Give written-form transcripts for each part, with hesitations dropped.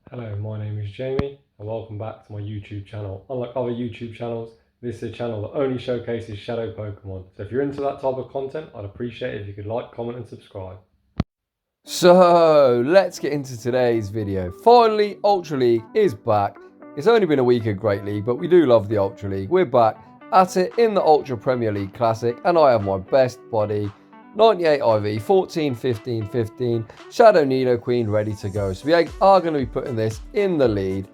Hello, my name is Jamie and welcome back to my YouTube channel. Unlike other YouTube channels, this is a channel that only showcases shadow Pokemon. So if you're into that type of content, I'd appreciate it if you could like, comment and subscribe. So, let's get into today's video. Finally, Ultra League is back. It's only been a week of Great League, but we do love the Ultra League. We're back at it in the Ultra Premier League Classic, and I have my best buddy, 98 IV, 14, 15, 15, Shadow Nidoqueen ready to go. So we are going to be putting this in the lead.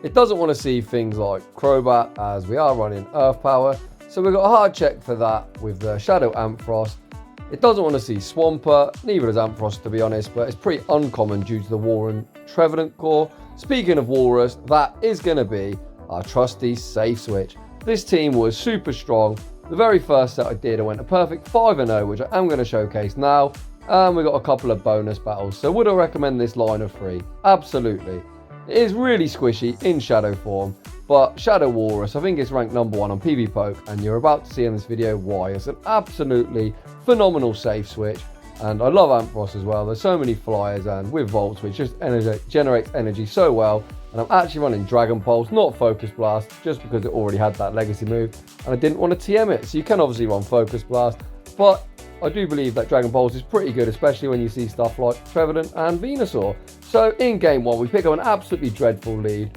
It doesn't want to see things like Crobat as we are running Earth Power. So we've got a hard check for that with the Shadow Ampharos. It doesn't want to see Swampert, neither does Ampharos to be honest, but it's pretty uncommon due to the Walrein Trevenant core. Speaking of Walrus, that is going to be our trusty safe switch. This team was super strong. The very first set I did, I went a perfect 5-0, which I am going to showcase now. And we got a couple of bonus battles. So would I recommend this line of 3? Absolutely. It is really squishy in Shadow form, but Shadow Walrus, I think it's ranked number 1 on pvpoke, and you're about to see in this video why. It's an absolutely phenomenal safe switch, and I love Ampharos as well. There's so many flyers, and with Volt Switch, just generates energy so well. And I'm actually running Dragon Pulse, not Focus Blast, just because it already had that legacy move, and I didn't want to TM it. So you can obviously run Focus Blast, but I do believe that Dragon Pulse is pretty good, especially when you see stuff like Trevenant and Venusaur. So in game 1, we pick up an absolutely dreadful lead.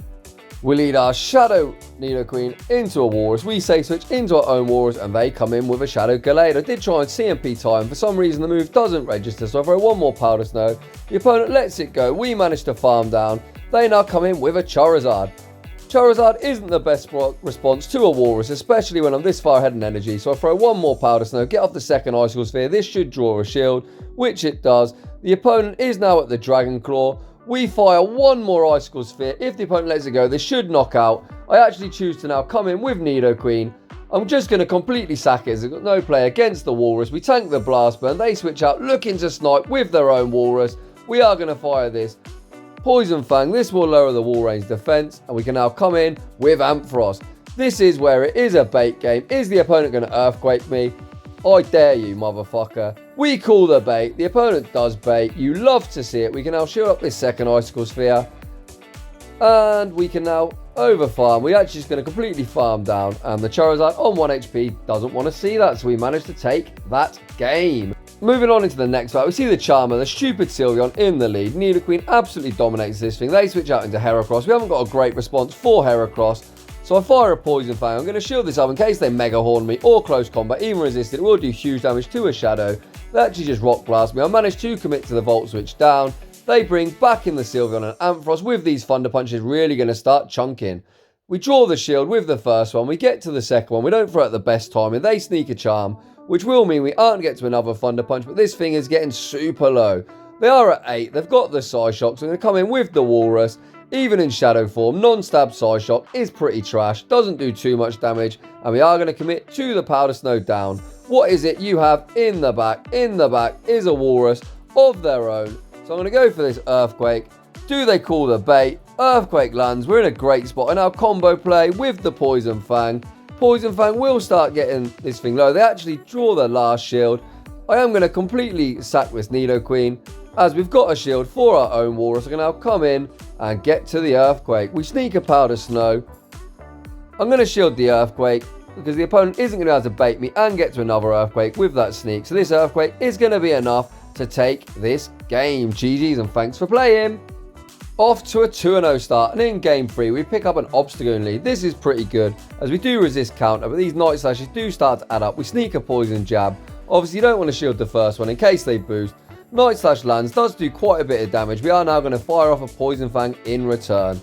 We lead our Shadow Nidoqueen into a Walrus. We safe switch into our own Walrus, and they come in with a Shadow Gallade. I did try and CMP time. For some reason, the move doesn't register, so I throw one more Powder Snow. The opponent lets it go. We manage to farm down. They now come in with a Charizard. Charizard isn't the best response to a Walrus, especially when I'm this far ahead in energy, so I throw one more Powder Snow, get off the second Icicle Sphere. This should draw a shield, which it does. The opponent is now at the Dragon Claw. We fire one more Icicle Sphere. If the opponent lets it go, this should knock out. I actually choose to now come in with Nidoqueen. I'm just going to completely sack it as I've got no play against the Walrus. We tank the Blast Burn. They switch out looking to snipe with their own Walrus. We are going to fire this Poison Fang. This will lower the Walrein's defense, and we can now come in with Ampharos. This is where it is a bait game. Is the opponent going to Earthquake me? I dare you, motherfucker. We call the bait. The opponent does bait. You love to see it. We can now shield up this second Icicle Sphere, and we can now overfarm. We're actually just going to completely farm down, and the Charizard on 1 HP doesn't want to see that, so we managed to take that game. Moving on into the next battle, we see the Charmer, the stupid Sylveon in the lead. Nidoqueen absolutely dominates this thing. They switch out into Heracross. We haven't got a great response for Heracross, so I fire a Poison Fang. I'm going to shield this up in case they Mega Horn me or close combat. Even resisted, it will do huge damage to a Shadow. They actually just Rock Blast me. I managed to commit to the Volt Switch down. They bring back in the Sylveon, and Ampharos with these Thunder Punches really going to start chunking. We draw the shield with the first one. We get to the second one. We don't throw at the best timing. They sneak a Charm, which will mean we aren't get to another Thunder Punch, but this thing is getting super low. They are at 8. They've got the Psyshock, so I'm going to come in with the Walrus. Even in Shadow form, non-stab Psyshock is pretty trash. Doesn't do too much damage, and we are going to commit to the Powder Snow down. What is it you have in the back? In the back is a Walrus of their own. So I'm going to go for this Earthquake. Do they call the bait? Earthquake lands. We're in a great spot. And now combo play with the Poison Fang. Poison Fang will start getting this thing low. They actually draw their last shield. I am going to completely sack this Nidoqueen, as we've got a shield for our own Walrus. I can now come in and get to the Earthquake. We sneak a Powder Snow. I'm going to shield the Earthquake, because the opponent isn't going to be able to bait me and get to another Earthquake with that sneak. So this Earthquake is going to be enough to take this game. GG's and thanks for playing. Off to a 2-0 start, and in game 3 we pick up an Obstagoon lead. This is pretty good, as we do resist counter, but these Night Slashes do start to add up. We sneak a Poison Jab. Obviously you don't want to shield the first one in case they boost. Night Slash lands, does do quite a bit of damage. We are now going to fire off a Poison Fang in return.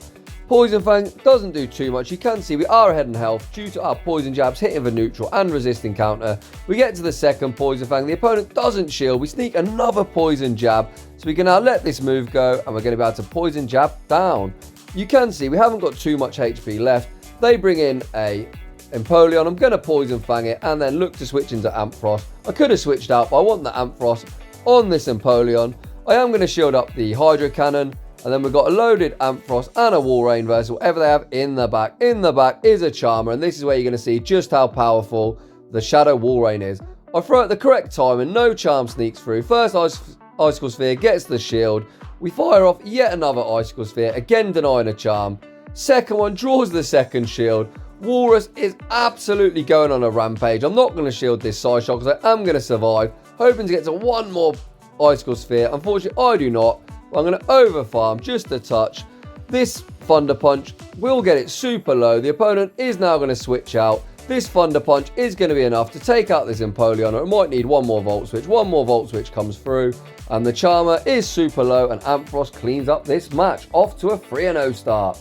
Poison Fang doesn't do too much. You can see we are ahead in health due to our Poison Jabs hitting the neutral and resisting counter. We get to the second Poison Fang. The opponent doesn't shield. We sneak another Poison Jab. So we can now let this move go, and we're going to be able to Poison Jab down. You can see we haven't got too much HP left. They bring in a Empoleon. I'm going to Poison Fang it and then look to switch into Ampharos. I could have switched out, but I want the Ampharos on this Empoleon. I am going to shield up the Hydro Cannon. And then we've got a loaded Ampharos and a Walrein versus whatever they have in the back. In the back is a Charmer, and this is where you're going to see just how powerful the Shadow Walrein is. I throw at the correct time and no Charm sneaks through. First Icicle Sphere gets the shield. We fire off yet another Icicle Sphere, again denying a charm. Second one draws the second shield. Walrus is absolutely going on a rampage. I'm not going to shield this side shot because I am going to survive. Hoping to get to one more Icicle Sphere. Unfortunately, I do not. But I'm going to over farm just a touch. This Thunder Punch will get it super low. The opponent is now going to switch out. This Thunder Punch is going to be enough to take out this Empoleon, or it might need one more Volt Switch. One more Volt Switch comes through, and the Charmer is super low, and Ampharos cleans up this match, off to a 3-0 start.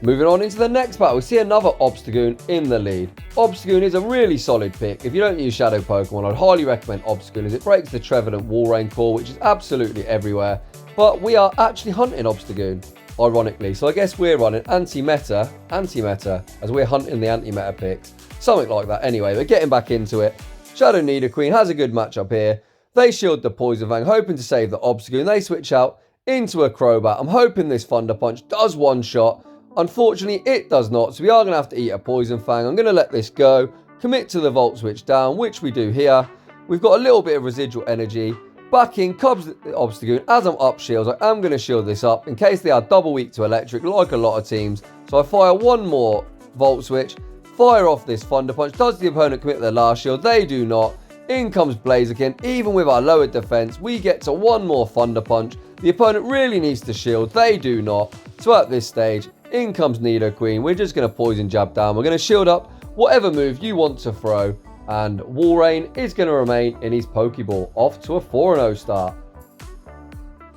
Moving on into the next battle, we see another Obstagoon in the lead. Obstagoon is a really solid pick. If you don't use Shadow Pokemon, I'd highly recommend Obstagoon, as it breaks the Trevenant Walrein core, which is absolutely everywhere. But we are actually hunting Obstagoon, ironically. So I guess we're running anti-meta, as we're hunting the anti-meta picks. Something like that. Anyway, we're getting back into it. Shadow Nidoqueen has a good matchup here. They shield the Poison Fang, hoping to save the Obstagoon. They switch out into a Crobat. I'm hoping this Thunder Punch does one shot. Unfortunately, it does not. So we are going to have to eat a Poison Fang. I'm going to let this go. Commit to the Volt Switch down, which we do here. We've got a little bit of residual energy. Back in comes the Obstagoon. As I'm up shields, I am going to shield this up in case they are double weak to electric, like a lot of teams. So I fire one more Volt Switch. Fire off this Thunder Punch. Does the opponent commit their last shield? They do not. In comes Blaziken. Even with our lowered defense, we get to one more Thunder Punch. The opponent really needs to shield. They do not. So at this stage, in comes Nidoqueen. We're just going to Poison Jab down. We're going to shield up whatever move you want to throw. And Walrein is going to remain in his Pokeball. Off to a 4-0 start.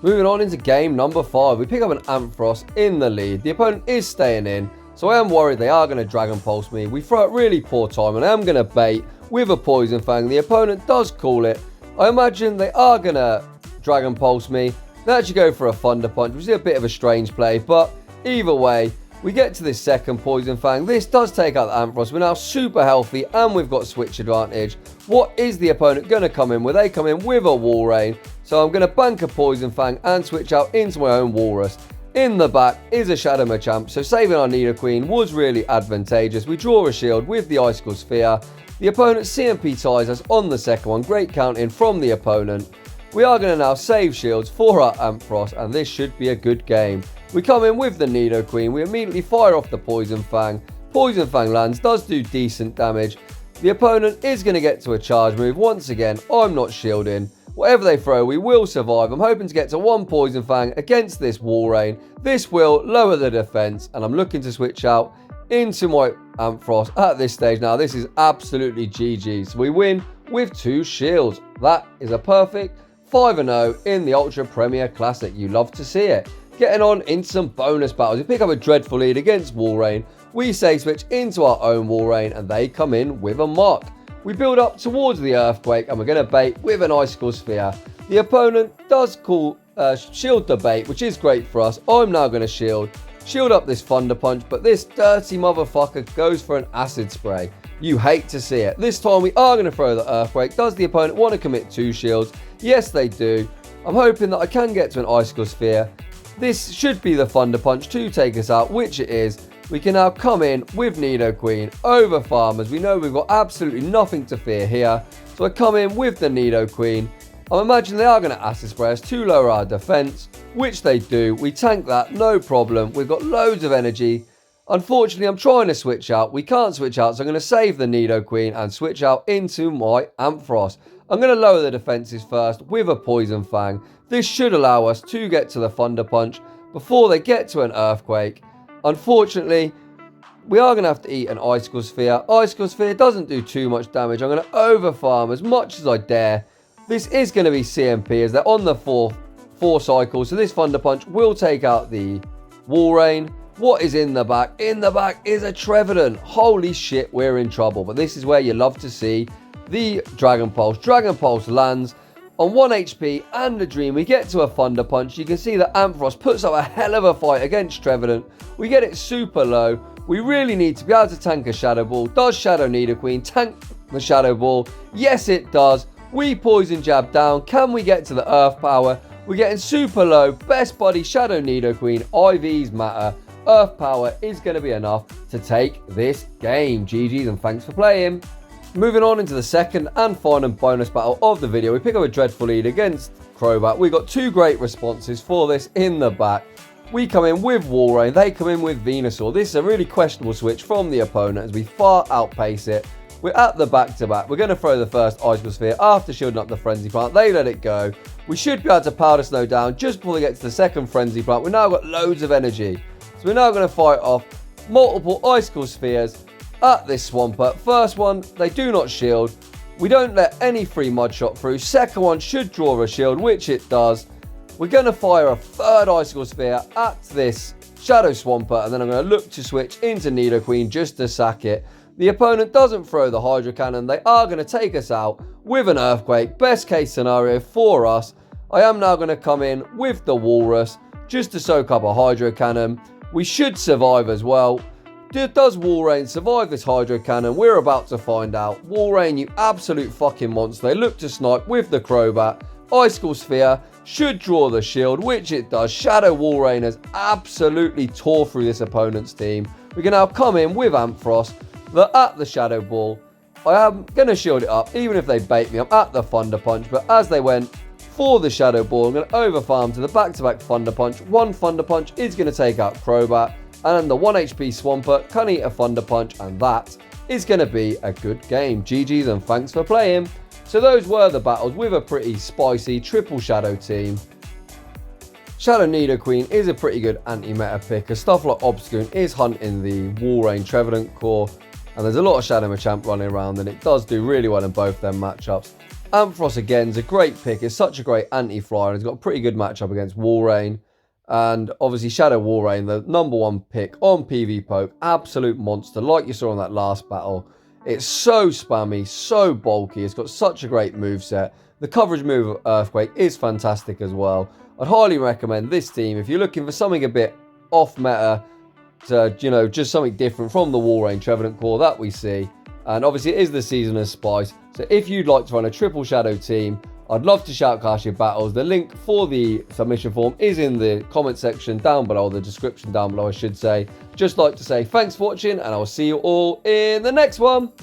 Moving on into game number 5. We pick up an Ampharos in the lead. The opponent is staying in. So I am worried they are going to Dragon Pulse me. We throw it really poor time, and I am going to bait with a Poison Fang. The opponent does call it. I imagine they are going to Dragon Pulse me. They actually go for a Thunder Punch, which is a bit of a strange play. But either way, we get to this second Poison Fang. This does take out the Ampharos. We're now super healthy, and we've got switch advantage. What is the opponent going to come in with? They come in with a Walrein. So I'm going to bank a Poison Fang and switch out into my own Walrus. In the back is a Shadow Machamp, so saving our Nidoqueen was really advantageous. We draw a shield with the Icicle Sphere. The opponent CMP ties us on the second one. Great counting from the opponent. We are going to now save shields for our Ampharos, and this should be a good game. We come in with the Nidoqueen. We immediately fire off the Poison Fang. Poison Fang lands, does do decent damage. The opponent is going to get to a charge move. Once again, I'm not shielding. Whatever they throw, we will survive. I'm hoping to get to one Poison Fang against this Walrein. This will lower the defense, and I'm looking to switch out into my Ampharos at this stage. Now, this is absolutely GG. So we win with 2 shields. That is a perfect 5-0 in the Ultra Premier Classic. You love to see it. Getting on into some bonus battles. We pick up a dreadful lead against Walrein. We save switch into our own Walrein, and they come in with a Mach. We build up towards the Earthquake, and we're going to bait with an Icicle Sphere. The opponent does call shield the bait, which is great for us. I'm now going to shield up this Thunder Punch, but this dirty motherfucker goes for an Acid Spray. You hate to see it. This time we are going to throw the Earthquake. Does the opponent want to commit 2 shields? Yes, they do. I'm hoping that I can get to an Icicle Sphere. This should be the Thunder Punch to take us out, which it is. We can now come in with Nidoqueen over farmers. We know we've got absolutely nothing to fear here. So I come in with the Nidoqueen. I imagine they are going to Acid Spray us to lower our defense, which they do. We tank that, no problem. We've got loads of energy. Unfortunately, I'm trying to switch out. We can't switch out, so I'm going to save the Nidoqueen and switch out into my Ampharos. I'm going to lower the defenses first with a Poison Fang. This should allow us to get to the Thunder Punch before they get to an Earthquake. Unfortunately, we are going to have to eat an Icicle Sphere. Icicle Sphere doesn't do too much damage. I'm going to overfarm as much as I dare. This is going to be CMP as they're on the four cycles. So this Thunder Punch will take out the Walrein. What is in the back? In the back is a Trevenant. Holy shit, we're in trouble. But this is where you love to see the Dragon Pulse. Dragon Pulse lands on 1 HP and a Dream. We get to a Thunder Punch. You can see that Ampharos puts up a hell of a fight against Trevenant. We get it super low. We really need to be able to tank a Shadow Ball. Does Shadow Nidoqueen tank the Shadow Ball? Yes, it does. We Poison Jab down. Can we get to the Earth Power? We're getting super low. Best buddy Shadow Nidoqueen. IVs matter. Earth Power is going to be enough to take this game. GG's and thanks for playing. Moving on into the second and final bonus battle of the video. We pick up a dreadful lead against Crobat. We got two great responses for this in the back. We come in with Walrein, they come in with Venusaur. This is a really questionable switch from the opponent as we far outpace it. We're at the back-to-back. We're going to throw the first Icicle Sphere after shielding up the Frenzy Plant. They let it go. We should be able to Powder Snow down just before they get to the second Frenzy Plant. We've now got loads of energy. So we're now going to fight off multiple Icicle Spheres at this Swampert. First one, they do not shield. We don't let any free Mud Shot through. Second one should draw a shield, which it does. We're going to fire a third Icicle Sphere at this Shadow Swampert, and then I'm going to look to switch into Nidoqueen just to sack it. The opponent doesn't throw the Hydro Cannon. They are going to take us out with an Earthquake. Best case scenario for us. I am now going to come in with the Walrus just to soak up a Hydro Cannon. We should survive as well. Does Walrein survive this Hydro Cannon? We're about to find out. Walrein, you absolute fucking monster. They look to snipe with the Crobat. Icicle Sphere should draw the shield, which it does. Shadow Walrein has absolutely tore through this opponent's team. We can now come in with Ampharos. They're at the Shadow Ball. I am going to shield it up, even if they bait me. I'm at the Thunder Punch, but as they went for the Shadow Ball, I'm going to overfarm to the back-to-back Thunder Punch. One Thunder Punch is going to take out Crobat, and the 1 HP Swampert can eat a Thunder Punch, and that is going to be a good game. GG's and thanks for playing. So those were the battles with a pretty spicy triple Shadow team. Shadow Nidoqueen is a pretty good anti-meta pick, as stuff like Obscune is hunting the Walrein Trevenant core, and there's a lot of Shadow Machamp running around, and it does do really well in both their matchups. Ampharos again is a great pick. It's such a great anti-flyer, and he's got a pretty good matchup against Walrein. And obviously Shadow Walrein, the #1 pick on pvpoke, absolute monster, like you saw in that last battle. It's so spammy, so bulky. It's got such a great moveset. The coverage move of Earthquake is fantastic as well. I'd highly recommend this team if you're looking for something a bit off meta, to, just something different from the Walrein Trevenant core that we see. And obviously it is the season of Spice. So if you'd like to run a triple Shadow team, I'd love to shoutcast your battles. The link for the submission form is in the comment section down below, the description down below, I should say. Just like to say thanks for watching, and I'll see you all in the next one.